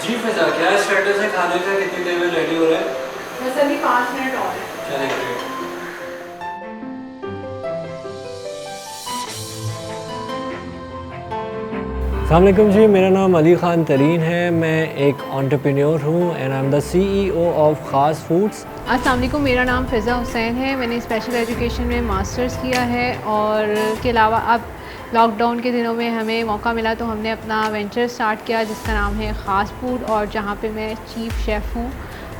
जी फिजा, क्या स्टेटस है खाने का? कितनी देर में रेडी हो रहा है? बस अभी 5 मिनट और है। चलिए ग्रेट। अस्सलाम वालेकुम जी, मेरा नाम अली ख़ान तरीन है। मैं एक एंटरप्रेन्योर हूँ and I am the CEO of ख़ास फूड्स। अस्सलाम वालेकुम, मेरा नाम फ़िज़ा हुसैन है। मैंने स्पेशल एजुकेशन में मास्टर्स किया है और के अलावा अब लॉकडाउन के दिनों में हमें मौका मिला तो हमने अपना वेंचर स्टार्ट किया जिसका नाम है ख़ास फूड, और जहाँ पे मैं चीफ़ शेफ़ हूँ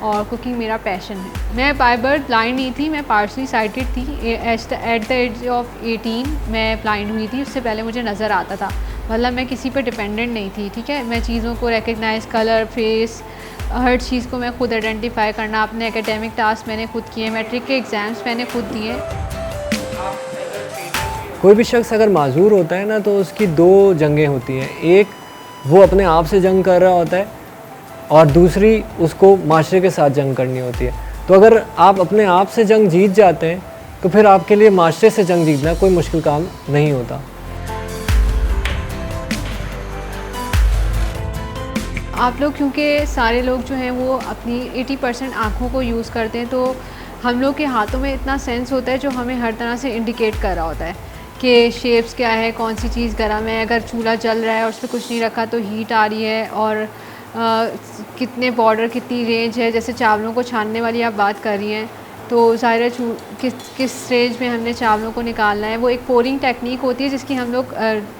और कुकिंग मेरा पैशन है। मैं बाय बर्थ ब्लाइंड नहीं थी, मैं पार्शली साइटेड थी। एट द एज ऑफ 18 मैं ब्लाइंड हुई थी। उससे पहले मुझे नज़र आता था, मतलब मैं किसी पे डिपेंडेंट नहीं थी। ठीक है, मैं चीज़ों को रिकग्नाइज़, कलर, फेस, हर चीज़ को मैं खुद आइडेंटिफाई करना, अपने एकेडमिक टास्क मैंने खुद किए, मैट्रिक के एग्ज़ाम्स मैंने खुद दिए। कोई भी शख्स अगर माजूर होता है ना तो उसकी दो जंगें होती हैं। एक, वो अपने आप से जंग कर रहा होता है, और दूसरी उसको माशरे के साथ जंग करनी होती है। तो अगर आप अपने आप से जंग जीत जाते हैं तो फिर आपके लिए माशरे से जंग जीतना कोई मुश्किल काम नहीं होता। आप लोग, क्योंकि सारे लोग जो हैं वो अपनी 80% आँखों को यूज़ करते हैं, तो हम लोग के हाथों में इतना सेंस होता है जो हमें हर तरह से इंडिकेट कर रहा होता है कि शेप्स क्या है, कौन सी चीज़ गर्म है, अगर चूल्हा जल रहा है और उस पर कुछ नहीं रखा तो हीट आ रही है, और कितने बॉर्डर, कितनी रेंज है। जैसे चावलों को छानने वाली आप बात कर रही हैं, तो ज़ाहिर है किस रेंज में हमने चावलों को निकालना है। वो एक पोरिंग टेक्निक होती है जिसकी हम लोग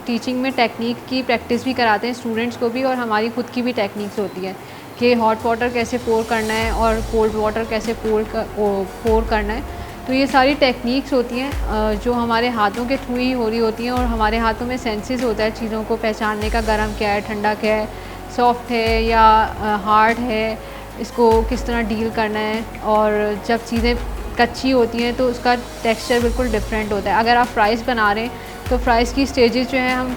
टीचिंग में टेक्निक की प्रैक्टिस भी कराते हैं स्टूडेंट्स को भी, और हमारी खुद की भी टेक्निक्स होती है कि हॉट वाटर कैसे पोर करना है और कोल्ड वाटर कैसे पोर करना है। तो ये सारी टेक्निक्स होती हैं जो हमारे हाथों के थ्रू ही हो रही होती हैं, और हमारे हाथों में सेंसेस होता है चीज़ों को पहचानने का, गर्म क्या है, ठंडा क्या है, सॉफ्ट है या हार्ड है, इसको किस तरह डील करना है। और जब चीज़ें कच्ची होती हैं तो उसका टेक्सचर बिल्कुल डिफरेंट होता है। अगर आप फ्राइज़ बना रहे हैं तो फ्राइज़ की स्टेजेस जो हैं, हम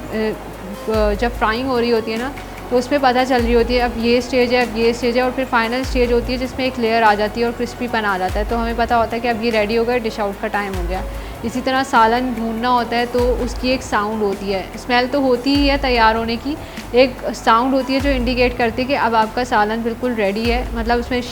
जब फ्राइंग हो रही होती है ना तो उसमें पता चल रही होती है अब ये स्टेज है, अब ये स्टेज है, और फिर फाइनल स्टेज होती है जिसमें एक लेयर आ जाती है और क्रिस्पीपन आ जाता है। तो हमें पता होता है कि अब ये रेडी हो गया, डिश आउट का टाइम हो गया। इसी तरह सालन भूनना होता है तो उसकी एक साउंड होती है, स्मेल तो होती ही है तैयार होने की, एक साउंड होती है जो इंडिकेट करती है कि अब आपका सालन बिल्कुल रेडी है। मतलब उसमें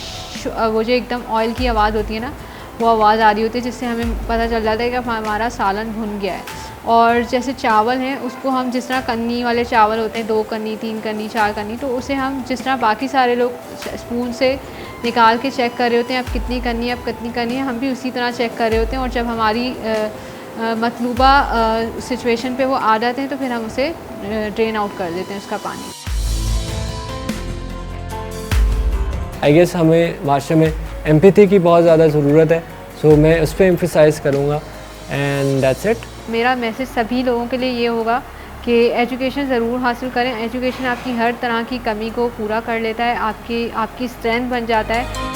वो जो एकदम ऑयल की आवाज़ होती है ना, वो आवाज़ आ रही होती है जिससे हमें पता चल जाता है कि अब हमारा सालन भुन गया है। और जैसे चावल हैं उसको हम जिस तरह कन्नी वाले चावल होते हैं, 2 कन्नी, 3 कन्नी, 4 कन्नी, तो उसे हम जिस तरह बाकी सारे लोग स्पून से निकाल के चेक कर रहे होते हैं अब कितनी कन्नी है, अब कितनी कन्नी है, हम भी उसी तरह चेक कर रहे होते हैं। और जब हमारी मतलूबा सिचुएशन पे वो आ जाते हैं तो फिर हम उसे ड्रेन आउट कर देते हैं उसका पानी। आई गेस हमें माशरे में एम्पैथी की बहुत ज़्यादा ज़रूरत है, सो मैं उस पर एम्फसाइज़ करूँगा एंड दैट्स इट। मेरा मैसेज सभी लोगों के लिए ये होगा कि एजुकेशन ज़रूर हासिल करें। एजुकेशन आपकी हर तरह की कमी को पूरा कर लेता है, आपकी स्ट्रेंथ बन जाता है।